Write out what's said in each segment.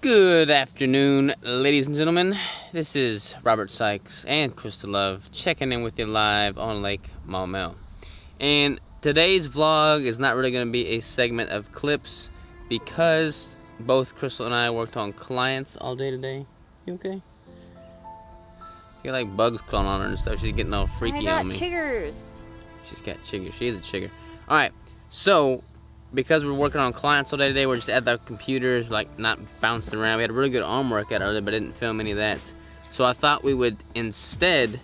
Good afternoon, ladies and gentlemen. This is Robert Sykes and Kristin Love checking in with you live on Lake Maumelle. And today's vlog is not really going to be a segment of clips because both Crystal and I worked on clients all day today. You okay? You got like bugs crawling on her and stuff. She's getting all freaky on me. I got chiggers. She's got chiggers. She is a chigger. Alright, so because we're working on clients all day today, we're just at the computers, like not bouncing around. We had a really good arm workout earlier, but didn't film any of that. So I thought we would instead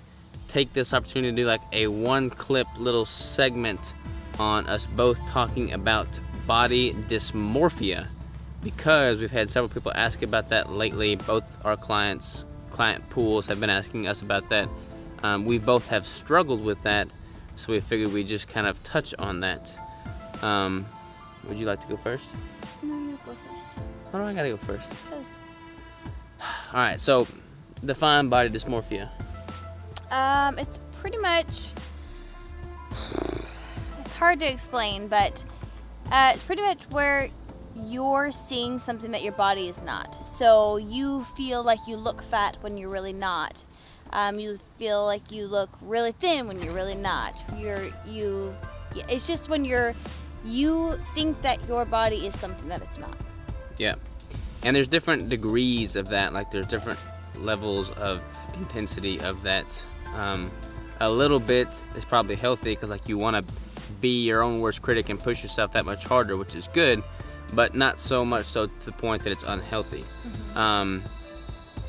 take this opportunity to do like a one-clip little segment on us both talking about body dysmorphia, because we've had several people ask about that lately. Both our client pools have been asking us about that. We both have struggled with that, so we figured we'd just kind of touch on that. Would you like to go first? No, you go first. Why do I gotta go first? Because Alright, so define body dysmorphia. it's pretty much, it's hard to explain, but it's pretty much where you're seeing something that your body is not. So you feel like you look fat when you're really not. You feel like you look really thin when you're really not. It's just when you think that your body is something that it's not. Yeah. And there's different degrees of that. Like there's different levels of intensity of that. A little bit is probably healthy because like you want to be your own worst critic and push yourself that much harder, which is good, but not so much so to the point that it's unhealthy. Mm-hmm.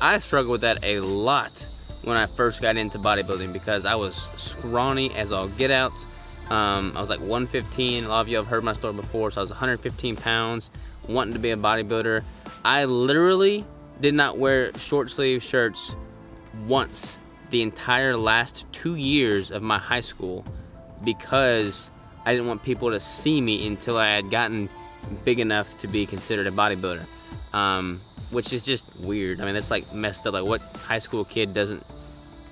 I struggled with that a lot when I first got into bodybuilding because I was scrawny as all get out. I was like 115. A lot of you have heard my story before. So I was 115 pounds, wanting to be a bodybuilder. I literally did not wear short sleeve shirts once the entire last 2 years of my high school because I didn't want people to see me until I had gotten big enough to be considered a bodybuilder. Which is just weird. I mean, that's like messed up. Like, what high school kid doesn't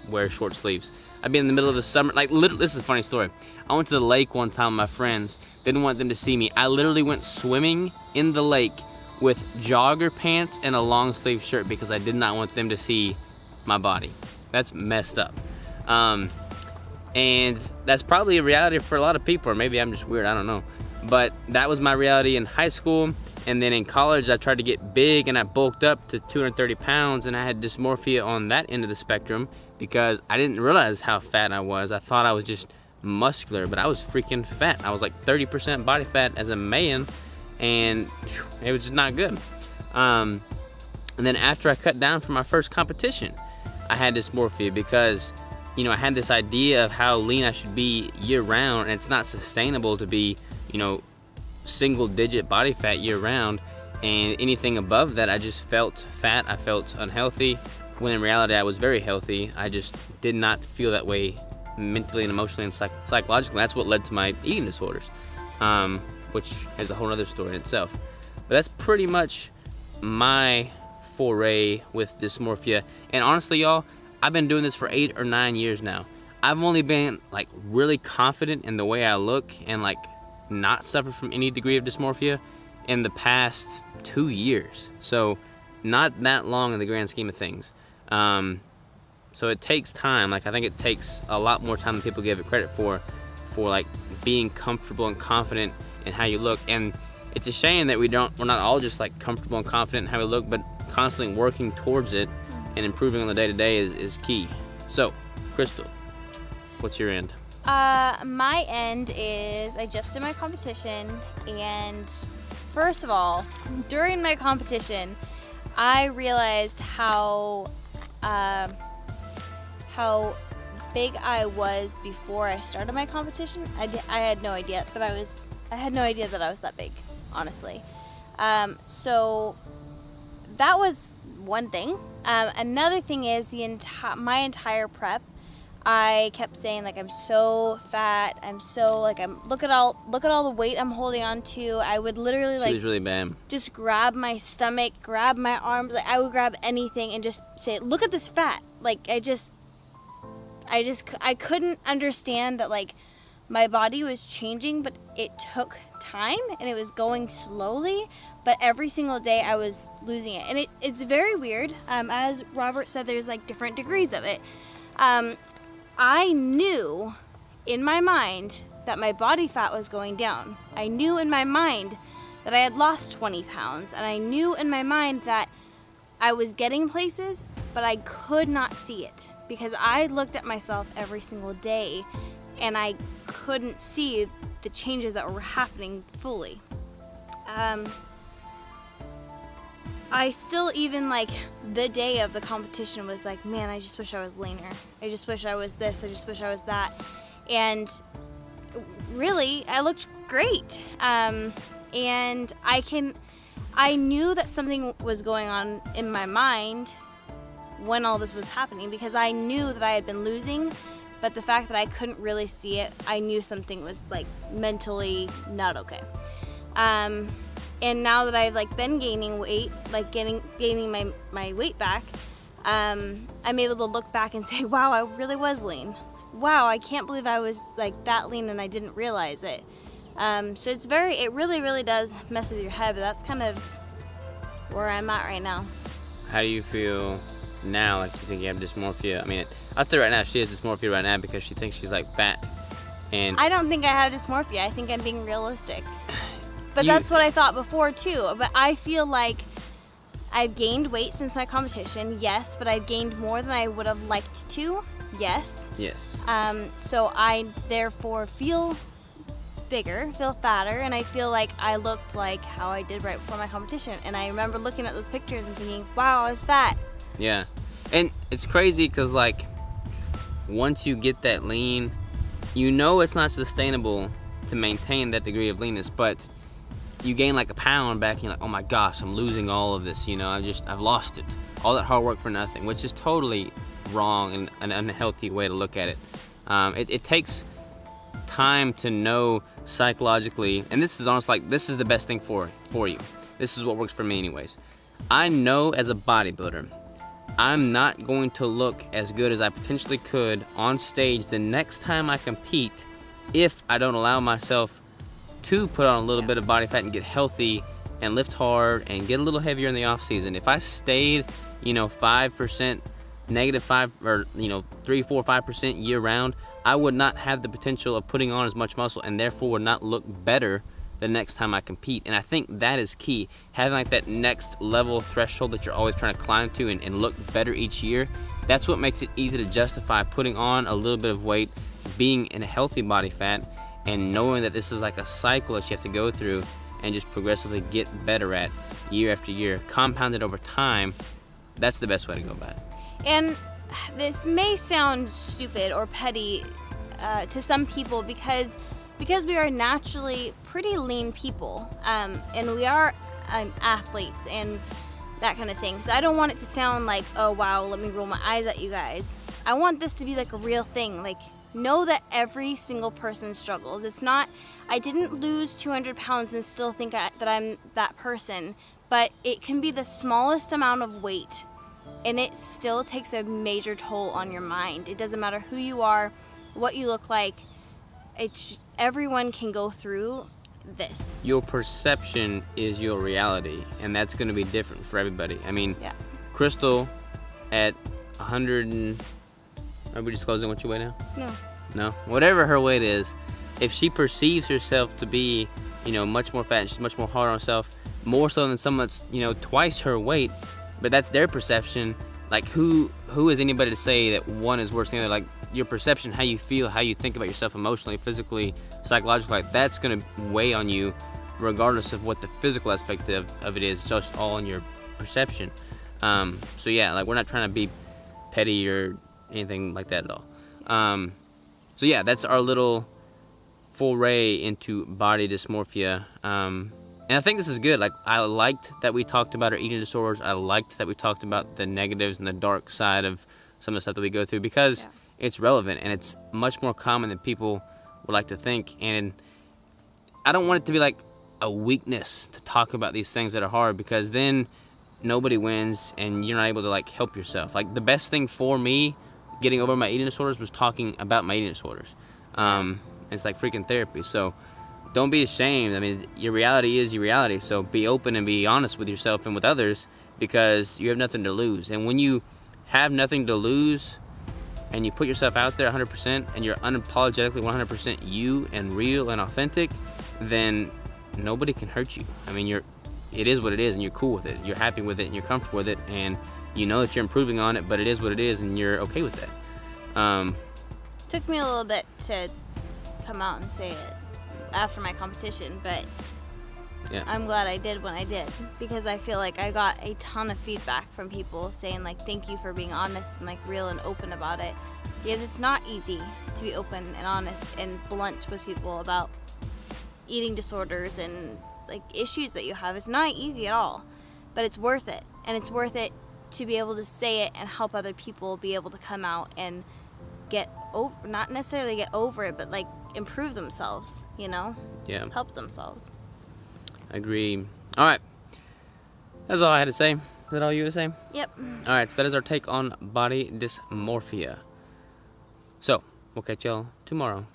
wear short sleeves? I'd be in the middle of the summer, like literally, this is a funny story. I went to the lake one time with my friends, didn't want them to see me. I literally went swimming in the lake with jogger pants and a long sleeve shirt because I did not want them to see my body. That's messed up. And that's probably a reality for a lot of people, or maybe I'm just weird, I don't know. But that was my reality in high school. And then in college, I tried to get big and I bulked up to 230 pounds and I had dysmorphia on that end of the spectrum because I didn't realize how fat I was. I thought I was just muscular, but I was freaking fat. I was like 30% body fat as a man and it was just not good. And then after I cut down for my first competition, I had dysmorphia because, you know, I had this idea of how lean I should be year round, and it's not sustainable to be, you know, single digit body fat year round, and anything above that I just felt fat. I felt unhealthy when in reality I was very healthy. I just did not feel that way mentally and emotionally and psychologically. That's what led to my eating disorders, which is a whole other story in itself. But that's pretty much my foray with dysmorphia. And honestly, y'all, I've been doing this for 8 or 9 years now. I've only been like really confident in the way I look and like not suffer from any degree of dysmorphia in the past 2 years. So not that long in the grand scheme of things. So it takes time. Like I think it takes a lot more time than people give it credit for like being comfortable and confident in how you look. And it's a shame that we're not all just like comfortable and confident in how we look, but constantly working towards it and improving on the day-to-day is key. So, Crystal, what's your end? My end is I just did my competition, and first of all, during my competition, I realized how big I was before I started my competition. I had no idea that I was that big, honestly. So that was one thing. Another thing is my entire prep, I kept saying like I'm so fat, look at all the weight I'm holding on to. I would literally She was really bad. Just grab my stomach, grab my arms, like I would grab anything and just say, look at this fat. Like I couldn't understand that like my body was changing, but it took time and it was going slowly, but every single day I was losing it. And it's very weird. As Robert said, there's like different degrees of it. I knew in my mind that my body fat was going down. I knew in my mind that I had lost 20 pounds, and I knew in my mind that I was getting places, but I could not see it because I looked at myself every single day and I couldn't see the changes that were happening fully. I still, even like the day of the competition, was like, man, I just wish I was leaner. I just wish I was this. I just wish I was that. And really, I looked great. And I knew that something was going on in my mind when all this was happening, because I knew that I had been losing, but the fact that I couldn't really see it, I knew something was like mentally not okay. And now that I've like been gaining weight, like gaining my weight back, I'm able to look back and say, wow, I really was lean. Wow, I can't believe I was like that lean and I didn't realize it. So it really does mess with your head, but that's kind of where I'm at right now. How do you feel now? Like, you think you have dysmorphia? I mean, I'll tell you right now, she has dysmorphia right now because she thinks she's like fat. And I don't think I have dysmorphia. I think I'm being realistic. But that's what I thought before too. But I feel like I've gained weight since my competition, yes, but I've gained more than I would have liked to, yes. Yes. So I therefore feel bigger, feel fatter, and I feel like I looked like how I did right before my competition. And I remember looking at those pictures and thinking, wow, I was fat. Yeah. And it's crazy because like once you get that lean, you know it's not sustainable to maintain that degree of leanness, but you gain like a pound back and you're like, oh my gosh, I'm losing all of this, you know, I've lost it. All that hard work for nothing, which is totally wrong and an unhealthy way to look at it. It takes time to know psychologically, and this is honestly like, this is the best thing for you. This is what works for me anyways. I know as a bodybuilder, I'm not going to look as good as I potentially could on stage the next time I compete if I don't allow myself to put on a little bit of body fat and get healthy and lift hard and get a little heavier in the off season. If I stayed, 5%, -5, or 3, 4, 5% year round, I would not have the potential of putting on as much muscle and therefore would not look better the next time I compete. And I think that is key. Having like that next level threshold that you're always trying to climb to and look better each year, that's what makes it easy to justify putting on a little bit of weight, being in a healthy body fat, and knowing that this is like a cycle that you have to go through and just progressively get better at year after year, compounded over time. That's the best way to go about it. And this may sound stupid or petty to some people because we are naturally pretty lean people, and we are athletes and that kind of thing. So I don't want it to sound like, oh wow, let me roll my eyes at you guys. I want this to be like a real thing. Like, know that every single person struggles. It's not, I didn't lose 200 pounds and still think that I'm that person, but it can be the smallest amount of weight and it still takes a major toll on your mind. It doesn't matter who you are, what you look like. Everyone can go through this. Your perception is your reality, and that's going to be different for everybody. I mean, yeah. Crystal at 100 and... Are we disclosing what you weigh now? No. Whatever her weight is, if she perceives herself to be, much more fat and she's much more hard on herself, more so than someone that's, twice her weight, but that's their perception. Like, who is anybody to say that one is worse than the other? Like, your perception, how you feel, how you think about yourself emotionally, physically, psychologically, like, that's going to weigh on you regardless of what the physical aspect of it is. It's just all in your perception. So yeah, like, we're not trying to be petty or anything like that at all. So yeah, that's our little foray into body dysmorphia. And I think this is good. Like, I liked that we talked about our eating disorders. I liked that we talked about the negatives and the dark side of some of the stuff that we go through, because it's relevant and it's much more common than people would like to think. And I don't want it to be like a weakness to talk about these things that are hard, because then nobody wins and you're not able to like help yourself. Like, the best thing for me getting over my eating disorders was talking about my eating disorders. It's like freaking therapy. So don't be ashamed. I mean, your reality is your reality. So be open and be honest with yourself and with others, because you have nothing to lose. And when you have nothing to lose and you put yourself out there 100% and you're unapologetically 100% you and real and authentic, then nobody can hurt you. I mean, it is what it is, and you're cool with it. You're happy with it, and you're comfortable with it, and you know that you're improving on it, but it is what it is, and you're okay with that. Took me a little bit to come out and say it after my competition, but Yeah. I'm glad I did when I did, because I feel like I got a ton of feedback from people saying like, thank you for being honest and like real and open about it, because it's not easy to be open and honest and blunt with people about eating disorders and like issues that you have. It's not easy at all, but it's worth it. And it's worth it to be able to say it and help other people be able to come out and get over, not necessarily get over it, but like improve themselves, you know? Yeah. Help themselves. Agree. All right. That's all I had to say. Is that all you had to say? Yep. All right, so that is our take on body dysmorphia. So, we'll catch y'all tomorrow.